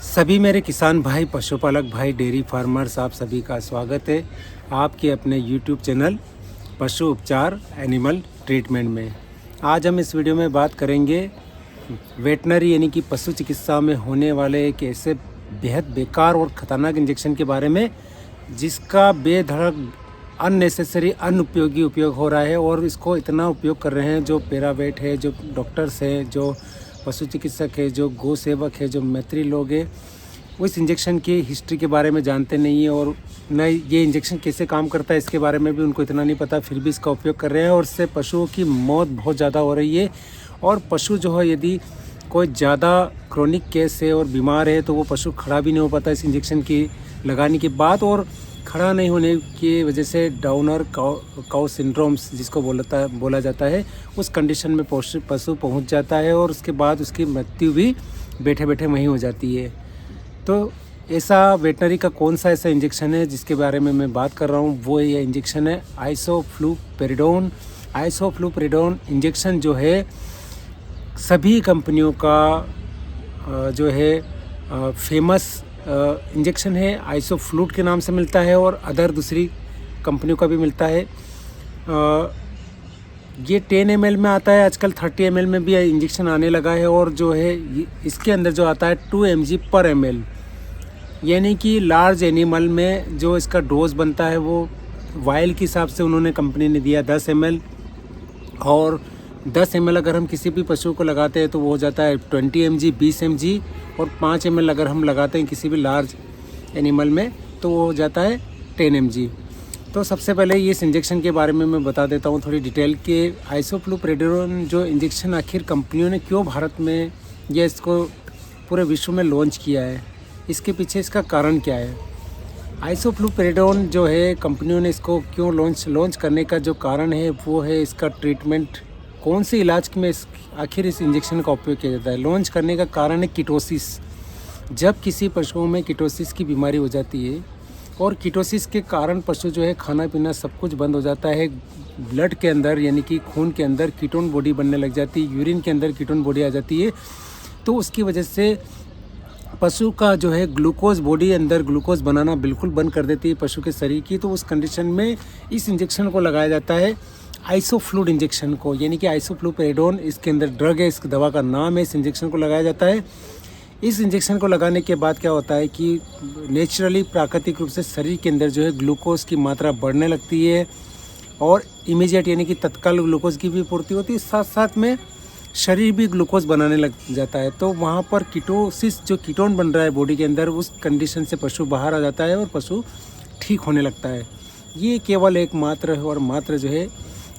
सभी मेरे किसान भाई, पशुपालक भाई, डेयरी फार्मर्स, आप सभी का स्वागत है आपके अपने यूट्यूब चैनल पशु उपचार एनिमल ट्रीटमेंट में। आज हम इस वीडियो में बात करेंगे वेटनरी यानी कि पशु चिकित्सा में होने वाले एक ऐसे बेहद बेकार और ख़तरनाक इंजेक्शन के बारे में जिसका बेधड़क अननेसेसरी अनुपयोगी उपयोग हो रहा है और इसको इतना उपयोग कर रहे हैं जो पैरावेट है, जो डॉक्टर्स हैं, जो पशु चिकित्सक है, जो गौ सेवक है, जो मैत्री लोग हैं, उस इंजेक्शन की हिस्ट्री के बारे में जानते नहीं है और न ये इंजेक्शन कैसे काम करता है इसके बारे में भी उनको इतना नहीं पता, फिर भी इसका उपयोग कर रहे हैं और इससे पशुओं की मौत बहुत ज़्यादा हो रही है। और पशु जो है यदि कोई ज़्यादा क्रोनिक केस है और बीमार है तो वो पशु खड़ा भी नहीं हो पाता इस इंजेक्शन की लगाने के बाद, और खड़ा नहीं होने की वजह से डाउनर काउ सिंड्रोम्स जिसको बोला जाता है उस कंडीशन में पशु पहुंच जाता है और उसके बाद उसकी मृत्यु भी बैठे बैठे वहीं हो जाती है। तो ऐसा वेटनरी का कौन सा ऐसा इंजेक्शन है जिसके बारे में मैं बात कर रहा हूँ, वो ये इंजेक्शन है आइसोफ्लुपेरिडोन। आइसोफ्लुपेरिडोन इंजेक्शन जो है सभी कंपनियों का जो है फेमस इंजेक्शन है, आइसोफ्लूट के नाम से मिलता है और अदर दूसरी कंपनियों का भी मिलता है। ये 10 ml में आता है, आजकल 30 ml में भी इंजेक्शन आने लगा है और जो है इसके अंदर जो आता है 2 mg पर ml, यानी कि लार्ज एनिमल में जो इसका डोज बनता है वो वायल के हिसाब से उन्होंने कंपनी ने दिया 10 ml, और 10 ml अगर हम किसी भी पशु को लगाते हैं तो वो हो जाता है 20 mg, 20 mg, और 5 ml अगर हम लगाते हैं किसी भी लार्ज एनिमल में तो वो हो जाता है 10 mg। तो सबसे पहले ये इस इंजेक्शन के बारे में मैं बता देता हूँ थोड़ी डिटेल के। आइसोफ्लुपेरिडोन जो इंजेक्शन आखिर कंपनियों ने क्यों भारत में या इसको पूरे विश्व में लॉन्च किया है, इसके पीछे इसका कारण क्या है। आइसोफ्लुपेरिडोन जो है कंपनियों ने इसको क्यों लॉन्च करने का जो कारण है वो है इसका ट्रीटमेंट, कौन से इलाज में आखिर इस इंजेक्शन का उपयोग किया जाता है। लॉन्च करने का कारण है कीटोसिस। जब किसी पशुओं में कीटोसिस की बीमारी हो जाती है और कीटोसिस के कारण पशु जो है खाना पीना सब कुछ बंद हो जाता है, ब्लड के अंदर यानी कि खून के अंदर कीटोन बॉडी बनने लग जाती है, यूरिन के अंदर कीटोन बॉडी आ जाती है, तो उसकी वजह से पशु का जो है ग्लूकोज बॉडी अंदर ग्लूकोज बनाना बिल्कुल बंद कर देती है पशु के शरीर की। तो उस कंडीशन में इस इंजेक्शन को लगाया जाता है, आइसोफ्लूड इंजेक्शन को, यानी कि आइसोफ्लुपेरिडोन इसके अंदर ड्रग है, इस दवा का नाम है। इस इंजेक्शन को लगाया जाता है। इस इंजेक्शन को लगाने के बाद क्या होता है कि नेचुरली प्राकृतिक रूप से शरीर के अंदर जो है ग्लूकोज की मात्रा बढ़ने लगती है और इमीडिएट यानी कि तत्काल ग्लूकोज की भी पूर्ति होती है, साथ साथ में शरीर भी ग्लूकोज बनाने लग जाता है। तो वहाँ पर कीटोसिस जो कीटोन बन रहा है बॉडी के अंदर, उस कंडीशन से पशु बाहर आ जाता है और पशु ठीक होने लगता है। ये केवल एक मात्र है और मात्र जो है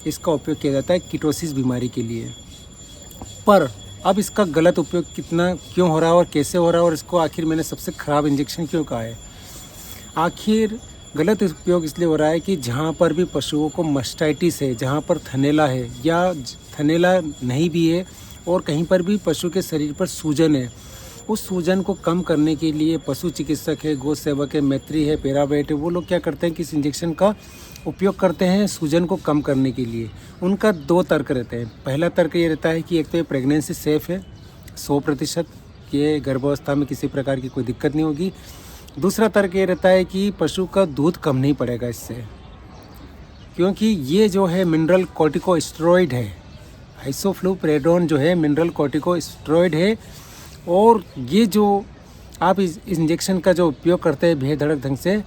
इसका उपयोग किया जाता है कीटोसिस बीमारी के लिए। पर अब इसका गलत उपयोग क्यों हो रहा है और कैसे हो रहा है और इसको आखिर मैंने सबसे ख़राब इंजेक्शन क्यों कहा है। आखिर गलत उपयोग इसलिए हो रहा है कि जहाँ पर भी पशुओं को मास्टाइटिस है, जहाँ पर थनैला है या थनैला नहीं भी है और कहीं पर भी पशु के शरीर पर सूजन है, उस सूजन को कम करने के लिए पशु चिकित्सक है, गौ सेवक है, मैत्री है, पैरावेट है, वो लोग क्या करते हैं कि इस इंजेक्शन का उपयोग करते हैं सूजन को कम करने के लिए। उनका 2 तर्क रहते हैं। पहला तर्क ये रहता है कि एक तो ये प्रेगनेंसी सेफ़ है 100%, ये गर्भावस्था में किसी प्रकार की कोई दिक्कत नहीं होगी। दूसरा तर्क ये रहता है कि पशु का दूध कम नहीं पड़ेगा इससे, क्योंकि ये जो है मिनरल कॉर्टिकोस्टेरॉइड है। आइसोफ्लुपेरिडोन जो है मिनरल कॉर्टिकोस्टेरॉइड है और ये जो आप इस इंजेक्शन का जो उपयोग करते हैं बेधड़क ढंग से,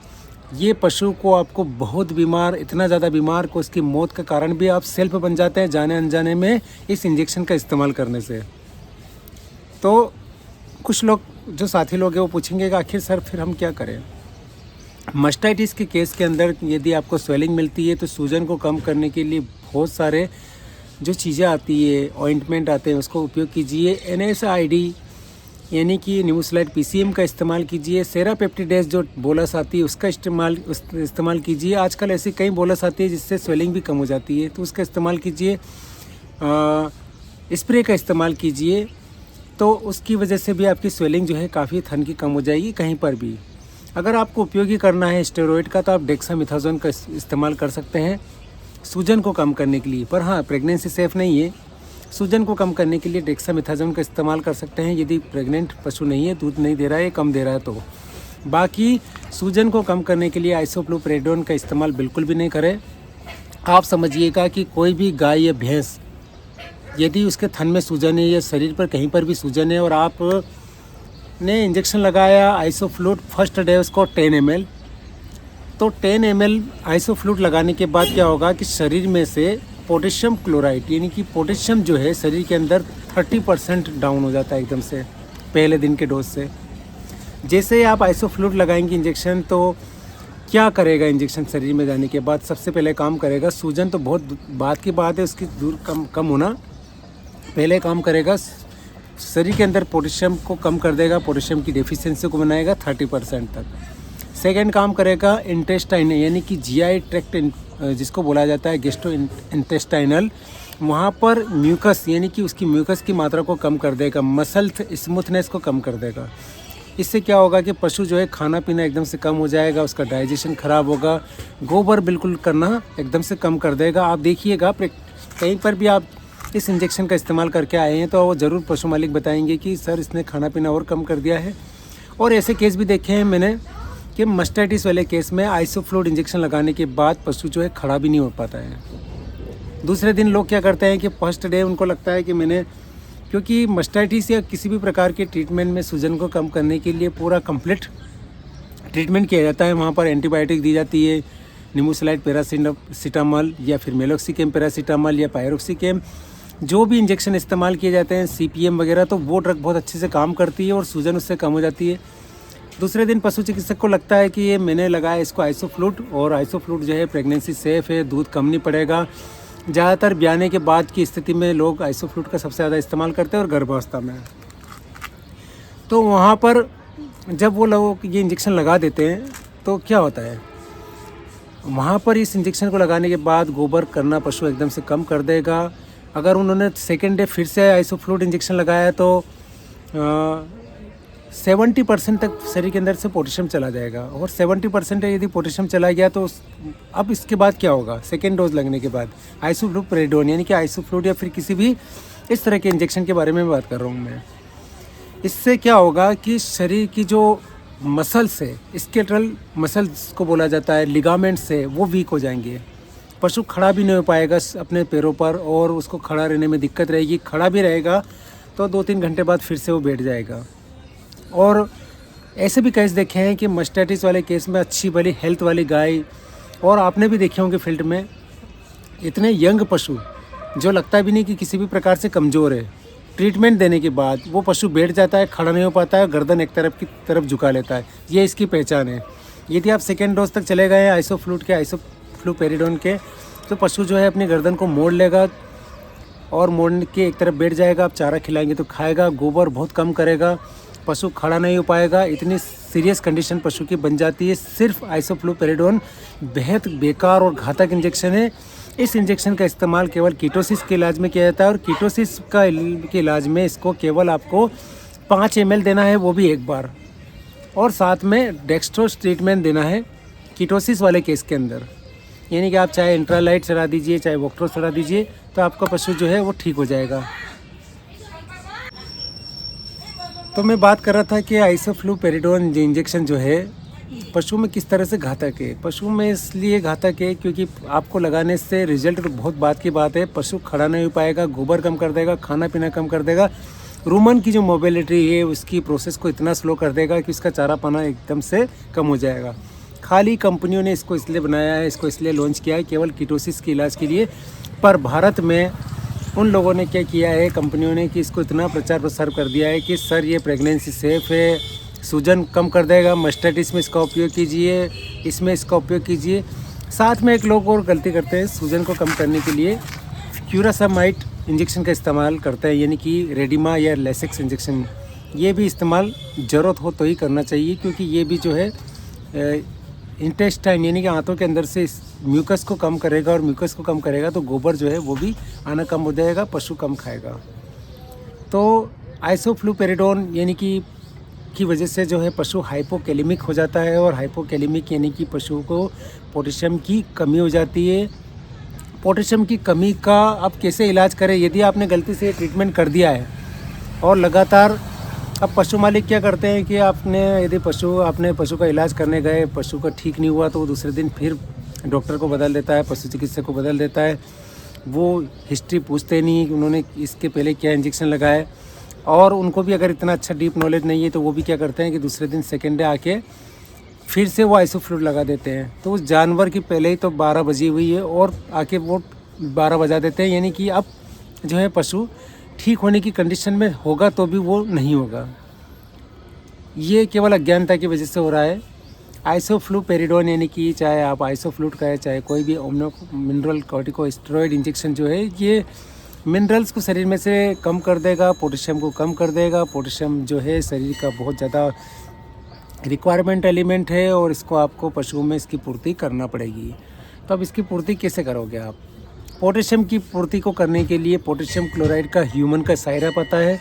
ये पशु को आपको बहुत बीमार, इतना ज़्यादा बीमार को उसकी मौत का कारण भी आप सेल्फ बन जाते हैं जाने अनजाने में इस इंजेक्शन का इस्तेमाल करने से। तो कुछ लोग जो साथी लोग हैं वो पूछेंगे कि आखिर सर फिर हम क्या करें। मास्टाइटिस के केस के अंदर यदि आपको स्वेलिंग मिलती है तो सूजन को कम करने के लिए बहुत सारे जो चीज़ें आती है, ऑइंटमेंट आते हैं, उसको उपयोग कीजिए। NSAID यानी कि न्यूमोसाइड PCM का इस्तेमाल कीजिए। सेरापेप्टिडेज जो बोलस आती है उसका इस्तेमाल कीजिए। आजकल ऐसी कई बोलस आती है जिससे स्वेलिंग भी कम हो जाती है, तो उसका इस्तेमाल कीजिए। स्प्रे का इस्तेमाल कीजिए, तो उसकी वजह से भी आपकी स्वेलिंग जो है काफ़ी थन की कम हो जाएगी कहीं पर भी। अगर आपको उपयोगी करना है स्टेरॉइड का तो आप डेक्सामेथासोन का इस्तेमाल कर सकते हैं सूजन को कम करने के लिए। पर हाँ, प्रेगनेंसी सेफ़ नहीं है, सूजन को कम करने के लिए डेक्सामेथासोन का इस्तेमाल कर सकते हैं यदि प्रेग्नेंट पशु नहीं है, दूध नहीं दे रहा है, कम दे रहा है तो। बाकी सूजन को कम करने के लिए आइसोफ्लुपेरिडोन का इस्तेमाल बिल्कुल भी नहीं करें। आप समझिएगा कि कोई भी गाय या भैंस यदि उसके थन में सूजन है या शरीर पर कहीं पर भी सूजन है और आपने इंजेक्शन लगाया आइसोफ्लूट फर्स्ट डे उसको 10 ml, तो 10 ml आइसोफ्लूट लगाने के बाद क्या होगा कि शरीर में से पोटेशियम क्लोराइड यानी कि पोटेशियम जो है शरीर के अंदर 30% डाउन हो जाता है एकदम से पहले दिन के डोज से। जैसे आप आइसोफ्लूट लगाएंगे इंजेक्शन, तो क्या करेगा इंजेक्शन शरीर में जाने के बाद? सबसे पहले काम करेगा, सूजन तो बहुत बात की बात है उसकी दूर कम होना, पहले काम करेगा शरीर के अंदर पोटेशियम को कम कर देगा, पोटेशियम की डेफिशिएंसी को बनाएगा 30% तक। सेकंड काम करेगा इंटेस्टाइन यानी कि जीआई ट्रैक्ट जिसको बोला जाता है गेस्ट्रो इंटेस्टाइनल, वहाँ पर म्यूकस यानी कि उसकी म्यूकस की मात्रा को कम कर देगा, मसल स्मूथनेस को कम कर देगा। इससे क्या होगा कि पशु जो है खाना पीना एकदम से कम हो जाएगा, उसका डाइजेशन खराब होगा, गोबर बिल्कुल करना एकदम से कम कर देगा। आप देखिएगा कहीं पर भी आप इस इंजेक्शन का इस्तेमाल करके आए हैं तो वो ज़रूर पशु मालिक बताएंगे कि सर इसने खाना पीना और कम कर दिया है। और ऐसे केस भी देखे हैं मैंने कि मस्टाइटिस वाले केस में आइसोफ्लूट इंजेक्शन लगाने के बाद पशु जो है खड़ा भी नहीं हो पाता है। दूसरे दिन लोग क्या करते हैं कि फर्स्ट डे उनको लगता है कि मैंने, क्योंकि मस्टाइटिस या किसी भी प्रकार के ट्रीटमेंट में सूजन को कम करने के लिए पूरा कंप्लीट ट्रीटमेंट किया जाता है। वहाँ पर एंटीबायोटिक दी जाती है, निमोसिलाइड पैरासीटामोल या फिर मेलोक्सिकेम पैरासीटामोल या पायरोक्सिकेम, जो भी इंजेक्शन इस्तेमाल किए जाते हैं CPM वगैरह, तो वो ड्रग बहुत अच्छे से काम करती है और सूजन उससे कम हो जाती है। दूसरे दिन पशु चिकित्सक को लगता है कि ये मैंने लगाया इसको आइसोफ्लूट, और आइसोफ्लूट जो है प्रेगनेंसी सेफ़ है, दूध कम नहीं पड़ेगा। ज़्यादातर ब्याने के बाद की स्थिति में लोग आइसोफ्लूट का सबसे ज़्यादा इस्तेमाल करते हैं और गर्भावस्था में। तो वहाँ पर जब वो लोग ये इंजेक्शन लगा देते हैं तो क्या होता है, वहाँ पर इस इंजेक्शन को लगाने के बाद गोबर करना पशु एकदम से कम कर देगा। अगर उन्होंने सेकेंड डे फिर से आइसोफ्लूट इंजेक्शन लगाया तो 70% तक शरीर के अंदर से पोटेशियम चला जाएगा। और 70% यदि पोटेशियम चला गया तो अब इसके बाद क्या होगा? सेकेंड डोज लगने के बाद आइसोफ्लुपेरिडोन यानी कि आइसोफ्लूट या फिर किसी भी इस तरह के इंजेक्शन के बारे में बात कर रहा हूँ मैं। इससे क्या होगा कि शरीर की जो मसल्स है, स्केलेटल मसल्स को बोला जाता है, लिगामेंट्स है, वो वीक हो जाएंगे। पशु खड़ा भी नहीं हो पाएगा अपने पैरों पर और उसको खड़ा रहने में दिक्कत रहेगी। खड़ा भी रहेगा तो 2-3 घंटे बाद फिर से वो बैठ जाएगा। और ऐसे भी केस देखे हैं कि मस्टाइटिस वाले केस में अच्छी भली हेल्थ वाली गाय, और आपने भी देखे होंगे फील्ड में, इतने यंग पशु जो लगता भी नहीं कि किसी भी प्रकार से कमज़ोर है, ट्रीटमेंट देने के बाद वो पशु बैठ जाता है, खड़ा नहीं हो पाता है, गर्दन एक तरफ की तरफ झुका लेता है। ये इसकी पहचान है। यदि आप सेकेंड डोज तक चले गए हैं आइसोफ्लूट के, आइसोफ्लुपेरिडोन के, तो पशु जो है अपनी गर्दन को मोड़ लेगा और मोड़ने के एक तरफ बैठ जाएगा। आप चारा खिलाएंगे तो खाएगा, गोबर बहुत कम करेगा, पशु खड़ा नहीं हो पाएगा। इतनी सीरियस कंडीशन पशु की बन जाती है। सिर्फ आइसोफ्लुपेरिडोन बेहद बेकार और घातक इंजेक्शन है। इस इंजेक्शन का इस्तेमाल केवल कीटोसिस के इलाज में किया जाता है और कीटोसिस के इलाज में इसको केवल आपको 5 ml देना है, वो भी एक बार, और साथ में डेक्स्ट्रोज ट्रीटमेंट देना है कीटोसिस वाले केस के अंदर। यानी कि आप चाहे इंट्रालाइट चढ़ा दीजिए, चाहे वोक्ट्रोज चढ़ा दीजिए, तो आपका पशु जो है वो ठीक हो जाएगा। तो मैं बात कर रहा था कि आइसोफ्लुपेरिडोन इंजेक्शन जो है पशु में किस तरह से घातक है। पशु में इसलिए घातक है क्योंकि आपको लगाने से रिजल्ट तो बहुत बात की बात है, पशु खड़ा नहीं हो पाएगा, गोबर कम कर देगा, खाना पीना कम कर देगा, रूमन की जो मोबिलिटी है उसकी प्रोसेस को इतना स्लो कर देगा कि उसका चारा पाना एकदम से कम हो जाएगा। खाली कंपनियों ने इसको इसलिए बनाया है, इसको इसलिए लॉन्च किया है केवल कीटोसिस के इलाज के लिए। पर भारत में उन लोगों ने क्या किया है, कंपनियों ने, कि इसको इतना प्रचार प्रसार कर दिया है कि सर ये प्रेगनेंसी सेफ़ है, सूजन कम कर देगा, मस्टाइटिस में इसका उपयोग कीजिए, इसमें इसका उपयोग कीजिए। साथ में एक लोग और गलती करते हैं, सूजन को कम करने के लिए फ्यूरासामाइड इंजेक्शन का इस्तेमाल करते हैं, यानी कि रेडिमा या लेसेक्स इंजेक्शन। ये भी इस्तेमाल ज़रूरत हो तो ही करना चाहिए, क्योंकि ये भी जो है इंटेस्टाइन यानी कि आंतों के अंदर से म्यूकस को कम करेगा, और म्यूकस को कम करेगा तो गोबर जो है वो भी आना कम हो जाएगा, पशु कम खाएगा। तो आइसोफ्लुपेरिडोन यानी कि की वजह से जो है पशु हाइपोकैलेमिक हो जाता है, और हाइपोकैलेमिक यानी कि पशु को पोटेशियम की कमी हो जाती है। पोटेशियम की कमी का अब कैसे इलाज करें। यदि आपने गलती से ट्रीटमेंट कर दिया है और लगातार, अब पशु मालिक क्या करते हैं कि यदि आपने पशु का इलाज करने गए, पशु का ठीक नहीं हुआ, तो वो दूसरे दिन फिर डॉक्टर को बदल देता है, पशु चिकित्सक को बदल देता है। वो हिस्ट्री पूछते नहीं कि उन्होंने इसके पहले क्या इंजेक्शन लगाए, और उनको भी अगर इतना अच्छा डीप नॉलेज नहीं है तो वो भी क्या करते हैं कि दूसरे दिन सेकेंड डे आके फिर से वो आइसोफ्लूइड लगा देते हैं। तो उस जानवर की पहले ही तो 12 बजी हुई है और आके वो 12 बजा देते हैं, यानी कि अब जो है पशु ठीक होने की कंडीशन में होगा तो भी वो नहीं होगा। ये केवल अज्ञानता की वजह से हो रहा है। आइसोफ्लूपेरिडोन यानी कि चाहे आप आइसोफ्लूट कहें, चाहे कोई भी मिनरल कॉर्टिकोस्टेरॉइड इंजेक्शन जो है, ये मिनरल्स को शरीर में से कम कर देगा, पोटेशियम को कम कर देगा। पोटेशियम जो है शरीर का बहुत ज़्यादा रिक्वायरमेंट एलिमेंट है और इसको आपको पशुओं में इसकी पूर्ति करना पड़ेगी। तो अब इसकी पूर्ति कैसे करोगे आप? पोटेशियम की पूर्ति को करने के लिए पोटेशियम क्लोराइड का ह्यूमन का साइरप आता है,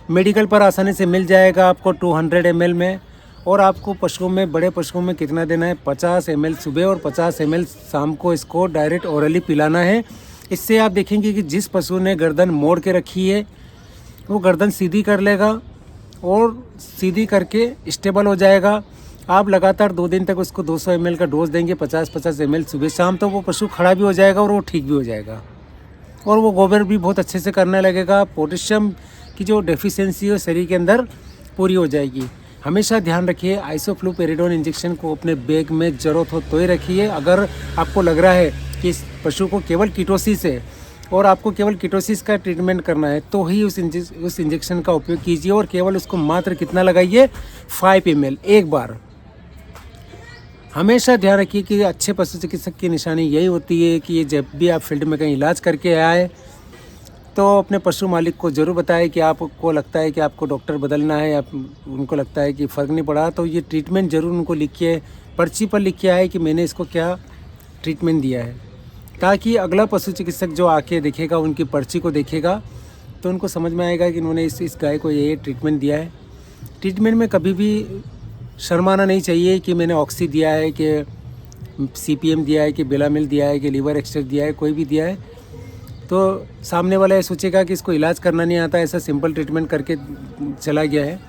मेडिकल पर आसानी से मिल जाएगा आपको 200 ml में। और आपको पशुओं में, बड़े पशुओं में कितना देना है? 50 ml सुबह और 50 ml शाम को इसको डायरेक्ट ओरली पिलाना है। इससे आप देखेंगे कि जिस पशु ने गर्दन मोड़ के रखी है वो गर्दन सीधी कर लेगा और सीधी करके स्टेबल हो जाएगा। आप लगातार 2 दिन तक उसको 200 ml का डोज देंगे, 50-50 ml सुबह शाम, तो वो पशु खड़ा भी हो जाएगा और वो ठीक भी हो जाएगा और वो गोबर भी बहुत अच्छे से करने लगेगा। पोटेशियम की जो डेफिशिएंसी है शरीर के अंदर पूरी हो जाएगी। हमेशा ध्यान रखिए, आइसोफ्लूपेरिडोन इंजेक्शन को अपने बैग में ज़रूरत हो तो ही रखिए। अगर आपको लग रहा है कि इस पशु को केवल कीटोसिस है और आपको केवल कीटोसिस का ट्रीटमेंट करना है तो ही उस इंजेक्शन का उपयोग कीजिए, और केवल उसको मात्र कितना लगाइए? 5 ml एक बार। हमेशा ध्यान रखिए कि अच्छे पशु चिकित्सक की निशानी यही होती है कि ये जब भी आप फील्ड में कहीं इलाज करके आए तो अपने पशु मालिक को ज़रूर बताएं कि आपको लगता है कि आपको डॉक्टर बदलना है, या उनको लगता है कि फ़र्क नहीं पड़ा, तो ये ट्रीटमेंट ज़रूर उनको लिखिए, पर्ची पर लिख के आए कि मैंने इसको क्या ट्रीटमेंट दिया है, ताकि अगला पशु चिकित्सक जो आके देखेगा, उनकी पर्ची को देखेगा, तो उनको समझ में आएगा कि इन्होंने इस गाय को ये ट्रीटमेंट दिया है। ट्रीटमेंट में कभी भी शर्माना नहीं चाहिए कि मैंने ऑक्सी दिया है, कि CPM दिया है, कि बेलामिल दिया है, कि लीवर एक्सट्रैक्ट दिया है, कोई भी दिया है, तो सामने वाला ये सोचेगा कि इसको इलाज करना नहीं आता, ऐसा सिंपल ट्रीटमेंट करके चला गया है।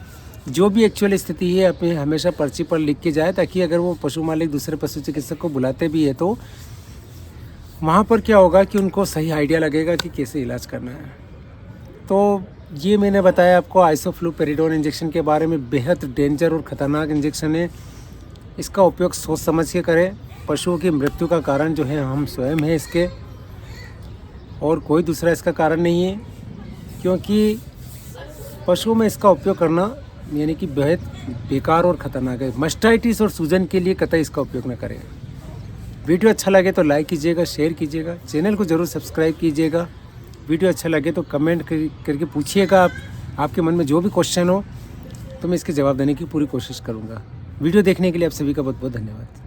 जो भी एक्चुअल स्थिति है अपने हमेशा पर्ची पर लिख के जाए, ताकि अगर वो पशु मालिक दूसरे पशु चिकित्सक को बुलाते भी है तो वहाँ पर क्या होगा कि उनको सही आइडिया लगेगा कि कैसे इलाज करना है। तो ये मैंने बताया आपको आइसोफ्लूपेरिडोन इंजेक्शन के बारे में। बेहद डेंजर और ख़तरनाक इंजेक्शन है, इसका उपयोग सोच समझ के करें। पशुओं की मृत्यु का कारण जो है हम स्वयं हैं इसके, और कोई दूसरा इसका कारण नहीं है, क्योंकि पशुओं में इसका उपयोग करना यानी कि बेहद बेकार और ख़तरनाक है। मास्टाइटिस और सूजन के लिए कतई इसका उपयोग न करें। वीडियो अच्छा लगे तो लाइक कीजिएगा, शेयर कीजिएगा, चैनल को ज़रूर सब्सक्राइब कीजिएगा। वीडियो अच्छा लगे तो कमेंट करके पूछिएगा, आपके मन में जो भी क्वेश्चन हो तो मैं इसके जवाब देने की पूरी कोशिश करूँगा। वीडियो देखने के लिए आप सभी का बहुत बहुत धन्यवाद।